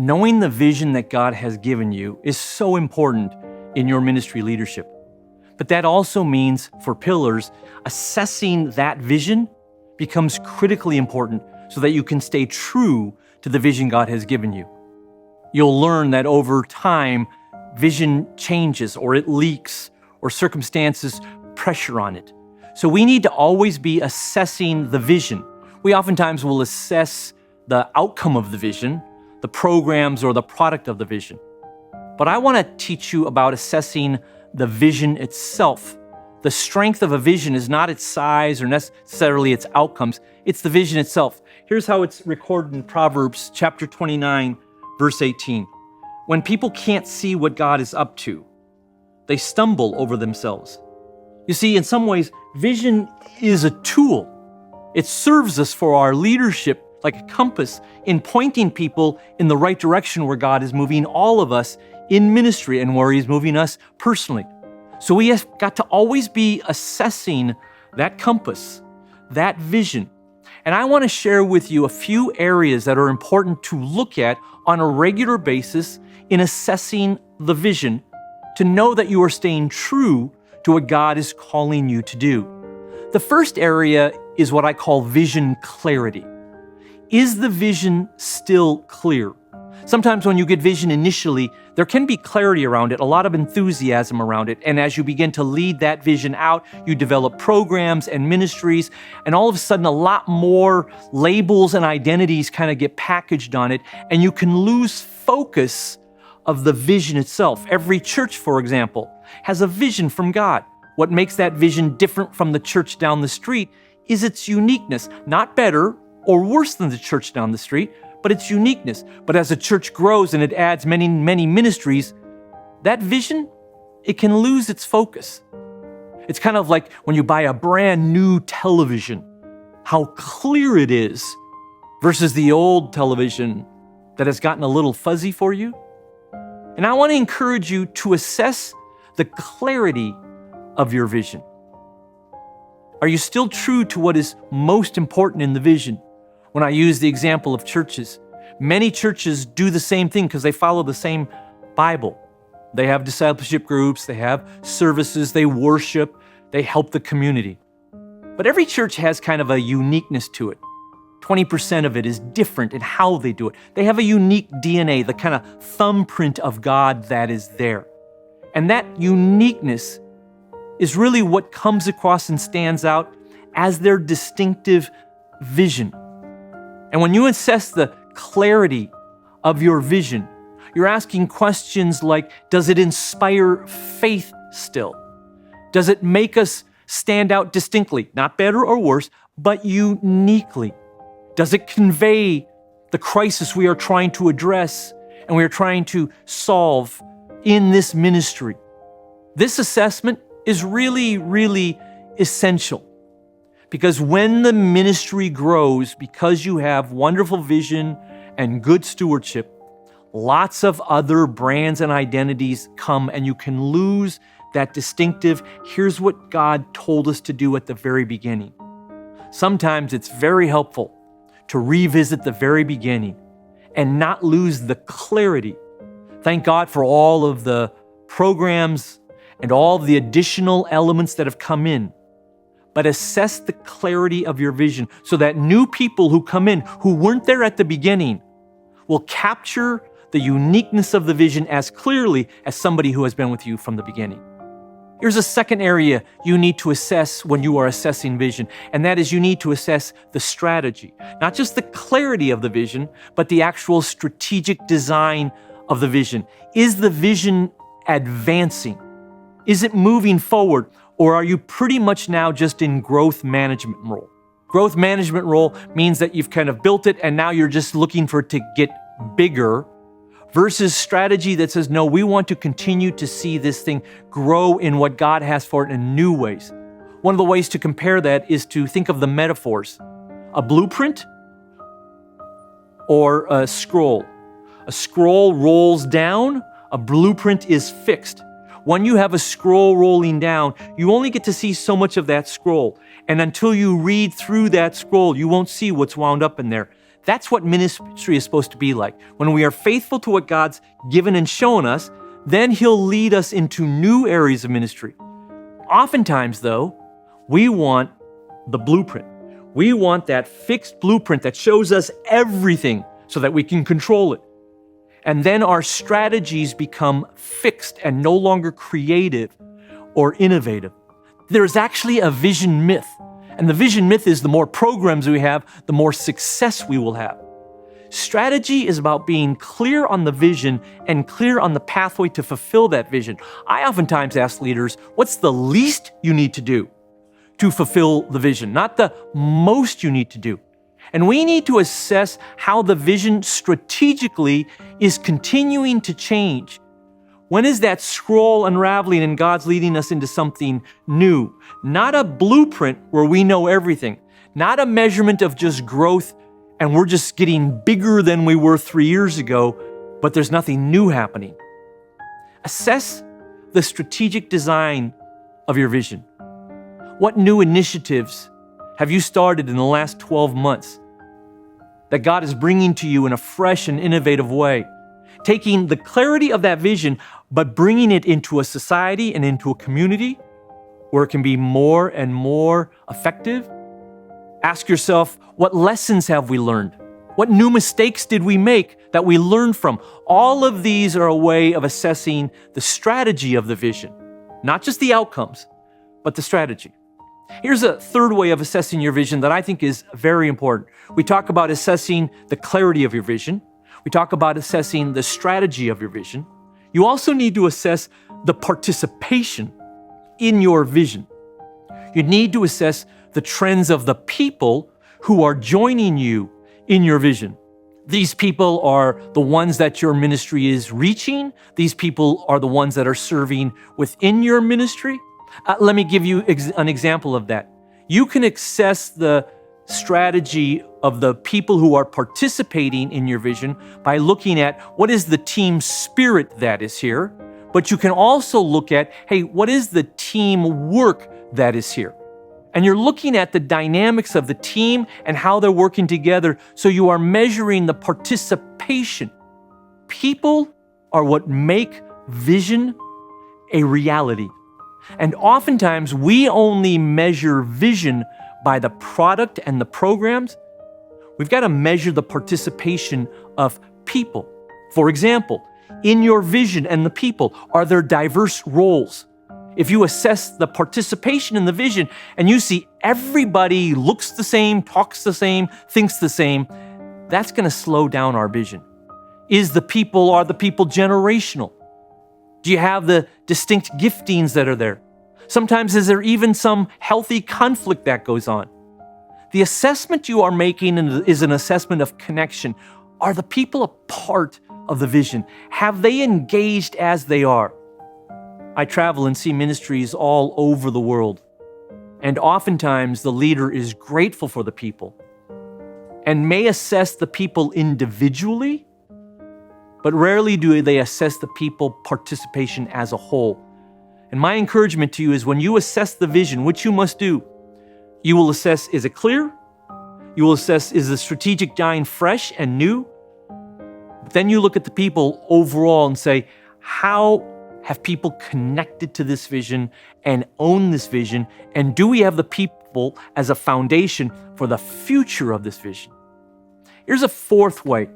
Knowing the vision that God has given you is so important in your ministry leadership. But that also means, for pillars, assessing that vision becomes critically important so that you can stay true to the vision God has given you. You'll learn that over time, vision changes or it leaks or circumstances pressure on it. So we need to always be assessing the vision. We oftentimes will assess the outcome of the vision, the programs or the product of the vision. But I want to teach you about assessing the vision itself. The strength of a vision is not its size or necessarily its outcomes, it's the vision itself. Here's how it's recorded in Proverbs chapter 29, verse 18. When people can't see what God is up to, they stumble over themselves. You see, in some ways, vision is a tool. It serves us for our leadership like a compass in pointing people in the right direction where God is moving all of us in ministry and where He's moving us personally. So we have got to always be assessing that compass, that vision. And I want to share with you a few areas that are important to look at on a regular basis in assessing the vision to know that you are staying true to what God is calling you to do. The first area is what I call vision clarity. Is the vision still clear? Sometimes when you get vision initially, there can be clarity around it, a lot of enthusiasm around it. And as you begin to lead that vision out, you develop programs and ministries, and all of a sudden a lot more labels and identities kind of get packaged on it, and you can lose focus of the vision itself. Every church, for example, has a vision from God. What makes that vision different from the church down the street is its uniqueness, not better or worse than the church down the street, but its uniqueness. But as a church grows and it adds many, many ministries, that vision, it can lose its focus. It's kind of like when you buy a brand new television, how clear it is versus the old television that has gotten a little fuzzy for you. And I want to encourage you to assess the clarity of your vision. Are you still true to what is most important in the vision? When I use the example of churches, many churches do the same thing because they follow the same Bible. They have discipleship groups, they have services, they worship, they help the community. But every church has kind of a uniqueness to it. 20% of it is different in how they do it. They have a unique DNA, the kind of thumbprint of God that is there. And that uniqueness is really what comes across and stands out as their distinctive vision. And when you assess the clarity of your vision, you're asking questions like, does it inspire faith still? Does it make us stand out distinctly, not better or worse, but uniquely? Does it convey the crisis we are trying to address and we are trying to solve in this ministry? This assessment is really, really essential. Because when the ministry grows, because you have wonderful vision and good stewardship, lots of other brands and identities come and you can lose that distinctive, here's what God told us to do at the very beginning. Sometimes it's very helpful to revisit the very beginning and not lose the clarity. Thank God for all of the programs and all of the additional elements that have come in. But assess the clarity of your vision so that new people who come in who weren't there at the beginning will capture the uniqueness of the vision as clearly as somebody who has been with you from the beginning. Here's a second area you need to assess when you are assessing vision, and that is you need to assess the strategy. Not just the clarity of the vision, but the actual strategic design of the vision. Is the vision advancing? Is it moving forward? Or are you pretty much now just in growth management role? Growth management role means that you've kind of built it and now you're just looking for it to get bigger versus strategy that says, no, we want to continue to see this thing grow in what God has for it in new ways. One of the ways to compare that is to think of the metaphors. A blueprint or a scroll. A scroll rolls down, a blueprint is fixed. When you have a scroll rolling down, you only get to see so much of that scroll. And until you read through that scroll, you won't see what's wound up in there. That's what ministry is supposed to be like. When we are faithful to what God's given and shown us, then He'll lead us into new areas of ministry. Oftentimes, though, we want the blueprint. We want that fixed blueprint that shows us everything so that we can control it. And then our strategies become fixed and no longer creative or innovative. There's actually a vision myth. And the vision myth is the more programs we have, the more success we will have. Strategy is about being clear on the vision and clear on the pathway to fulfill that vision. I oftentimes ask leaders, what's the least you need to do to fulfill the vision, not the most you need to do? And we need to assess how the vision strategically is continuing to change. When is that scroll unraveling and God's leading us into something new? Not a blueprint where we know everything, not a measurement of just growth and we're just getting bigger than we were 3 years ago, but there's nothing new happening. Assess the strategic design of your vision. What new initiatives have you started in the last 12 months that God is bringing to you in a fresh and innovative way? Taking the clarity of that vision, but bringing it into a society and into a community where it can be more and more effective. Ask yourself, what lessons have we learned? What new mistakes did we make that we learned from? All of these are a way of assessing the strategy of the vision, not just the outcomes, but the strategy. Here's a third way of assessing your vision that I think is very important. We talk about assessing the clarity of your vision. We talk about assessing the strategy of your vision. You also need to assess the participation in your vision. You need to assess the trends of the people who are joining you in your vision. These people are the ones that your ministry is reaching. These people are the ones that are serving within your ministry. Let me give you an example of that. You can assess the strategy of the people who are participating in your vision by looking at what is the team spirit that is here, but you can also look at, hey, what is the team work that is here? And you're looking at the dynamics of the team and how they're working together, so you are measuring the participation. People are what make vision a reality. And oftentimes we only measure vision by the product and the programs. We've got to measure the participation of people. For example, in your vision and the people, are there diverse roles? If you assess the participation in the vision and you see everybody looks the same, talks the same, thinks the same, that's going to slow down our vision. Are the people generational? Do you have the distinct giftings that are there? Sometimes is there even some healthy conflict that goes on? The assessment you are making is an assessment of connection. Are the people a part of the vision? Have they engaged as they are? I travel and see ministries all over the world, and oftentimes the leader is grateful for the people and may assess the people individually, but rarely do they assess the people participation as a whole. And my encouragement to you is when you assess the vision, which you must do, you will assess, is it clear? You will assess, is the strategic design fresh and new? But then you look at the people overall and say, how have people connected to this vision and own this vision? And do we have the people as a foundation for the future of this vision? Here's a fourth way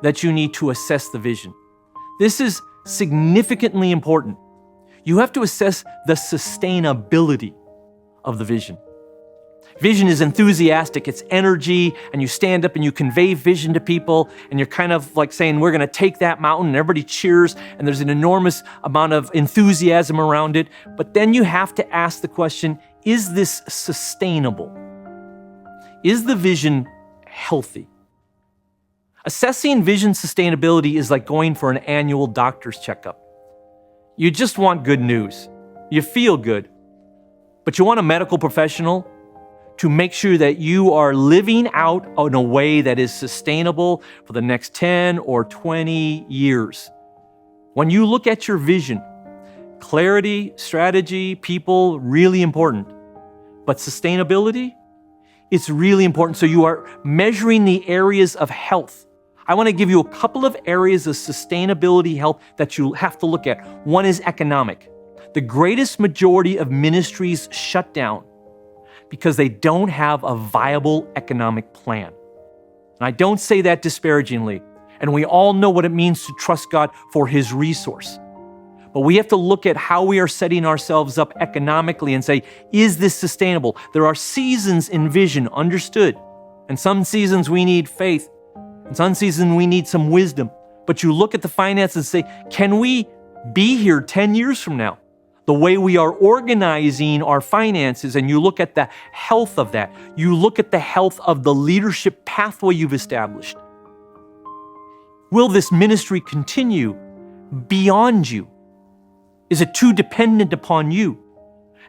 that you need to assess the vision. This is significantly important. You have to assess the sustainability of the vision. Vision is enthusiastic, it's energy, and you stand up and you convey vision to people, and you're kind of like saying, we're gonna take that mountain, and everybody cheers, and there's an enormous amount of enthusiasm around it. But then you have to ask the question, is this sustainable? Is the vision healthy? Assessing vision sustainability is like going for an annual doctor's checkup. You just want good news. You feel good, but you want a medical professional to make sure that you are living out in a way that is sustainable for the next 10 or 20 years. When you look at your vision, clarity, strategy, people, really important. But sustainability, It's really important. So you are measuring the areas of health. I want to give you a couple of areas of sustainability health that you have to look at. One is economic. The greatest majority of ministries shut down because they don't have a viable economic plan. And I don't say that disparagingly. And we all know what it means to trust God for His resource. But we have to look at how we are setting ourselves up economically and say, is this sustainable? There are seasons in vision, understood. And some seasons we need faith. And some seasons we need some wisdom. But you look at the finances and say, can we be here 10 years from now? The way we are organizing our finances, and you look at the health of that. You look at the health of the leadership pathway you've established. Will this ministry continue beyond you? Is it too dependent upon you?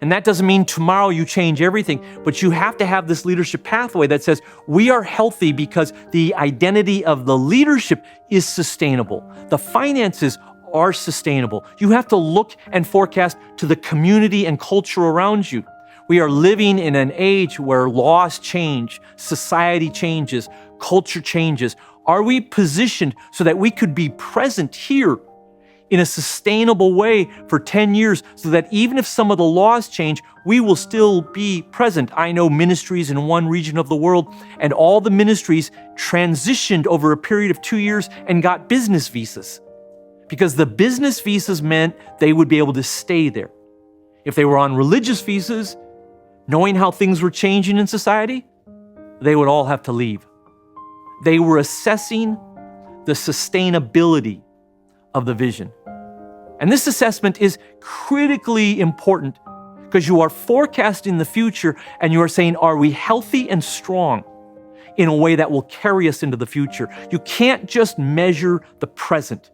And that doesn't mean tomorrow you change everything, but you have to have this leadership pathway that says we are healthy because the identity of the leadership is sustainable. The finances are sustainable. You have to look and forecast to the community and culture around you. We are living in an age where laws change, society changes, culture changes. Are we positioned so that we could be present here in a sustainable way for 10 years so that even if some of the laws change, we will still be present? I know ministries in one region of the world, and all the ministries transitioned over a period of 2 years and got business visas, because the business visas meant they would be able to stay there. If they were on religious visas, knowing how things were changing in society, they would all have to leave. They were assessing the sustainability of the vision. And this assessment is critically important because you are forecasting the future and you are saying, are we healthy and strong in a way that will carry us into the future? You can't just measure the present.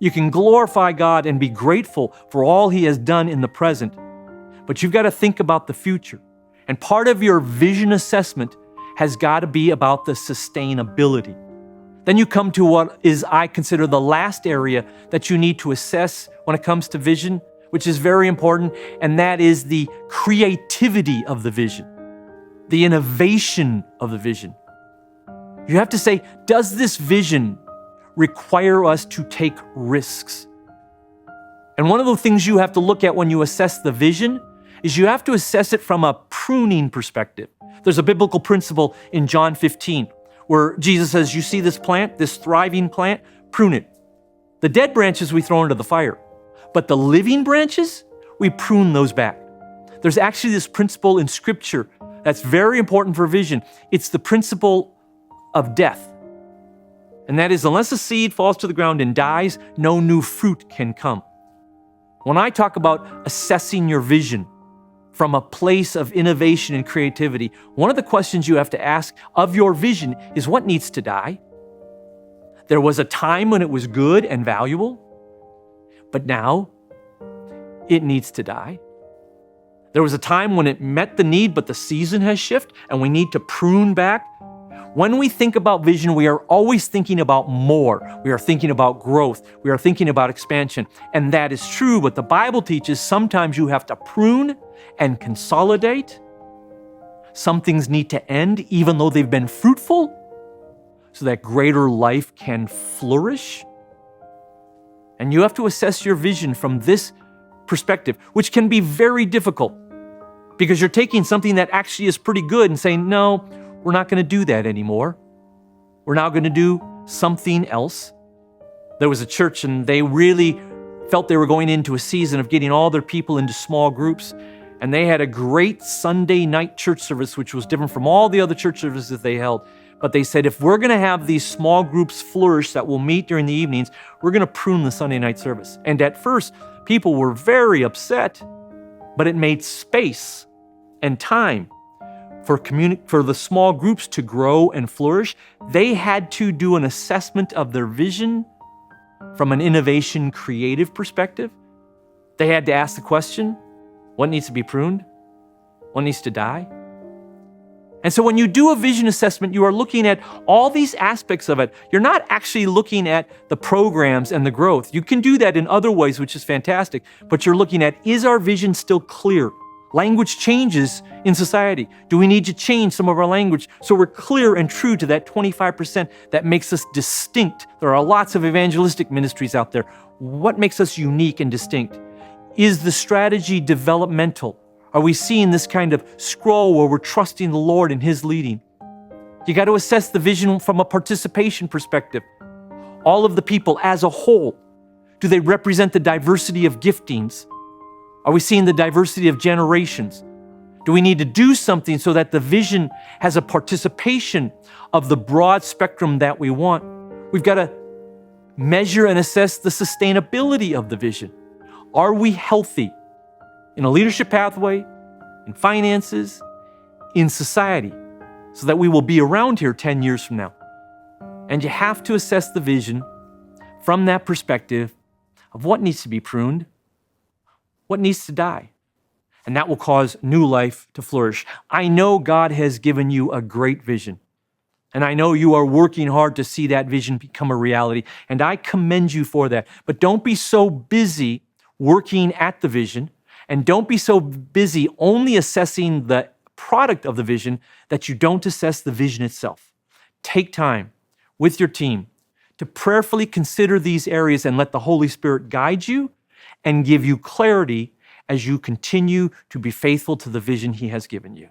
You can glorify God and be grateful for all He has done in the present, but you've got to think about the future. And part of your vision assessment has got to be about the sustainability. Then you come to what is, I consider, the last area that you need to assess when it comes to vision, which is very important, and that is the creativity of the vision, the innovation of the vision. You have to say, does this vision require us to take risks? And one of the things you have to look at when you assess the vision is you have to assess it from a pruning perspective. There's a biblical principle in John 15 where Jesus says, you see this plant, this thriving plant, prune it. The dead branches we throw into the fire, but the living branches, we prune those back. There's actually this principle in Scripture that's very important for vision. It's the principle of death. And that is, unless a seed falls to the ground and dies, no new fruit can come. When I talk about assessing your vision from a place of innovation and creativity, one of the questions you have to ask of your vision is, what needs to die? There was a time when it was good and valuable, but now it needs to die. There was a time when it met the need, but the season has shifted and we need to prune back. When we think about vision, we are always thinking about more. We are thinking about growth. We are thinking about expansion. And that is true, but the Bible teaches sometimes you have to prune and consolidate. Some things need to end, even though they've been fruitful, so that greater life can flourish. And you have to assess your vision from this perspective, which can be very difficult because you're taking something that actually is pretty good and saying, no, we're not going to do that anymore. We're now going to do something else. There was a church and they really felt they were going into a season of getting all their people into small groups. And they had a great Sunday night church service, which was different from all the other church services they held. But they said, if we're going to have these small groups flourish that will meet during the evenings, we're going to prune the Sunday night service. And at first, people were very upset, but it made space and time for the small groups to grow and flourish. They had to do an assessment of their vision from an innovation, creative perspective. They had to ask the question, what needs to be pruned? What needs to die? And so when you do a vision assessment, you are looking at all these aspects of it. You're not actually looking at the programs and the growth. You can do that in other ways, which is fantastic, but you're looking at, is our vision still clear? Language changes in society. Do we need to change some of our language so we're clear and true to that 25% that makes us distinct? There are lots of evangelistic ministries out there. What makes us unique and distinct? Is the strategy developmental? Are we seeing this kind of scroll where we're trusting the Lord in His leading? You got to assess the vision from a participation perspective. All of the people as a whole, do they represent the diversity of giftings? Are we seeing the diversity of generations? Do we need to do something so that the vision has a participation of the broad spectrum that we want? We've got to measure and assess the sustainability of the vision. Are we healthy in a leadership pathway, in finances, in society, so that we will be around here 10 years from now? And you have to assess the vision from that perspective of what needs to be pruned, what needs to die, and that will cause new life to flourish. I know God has given you a great vision, and I know you are working hard to see that vision become a reality, and I commend you for that. But don't be so busy working at the vision, and don't be so busy only assessing the product of the vision that you don't assess the vision itself. Take time with your team to prayerfully consider these areas and let the Holy Spirit guide you and give you clarity as you continue to be faithful to the vision He has given you.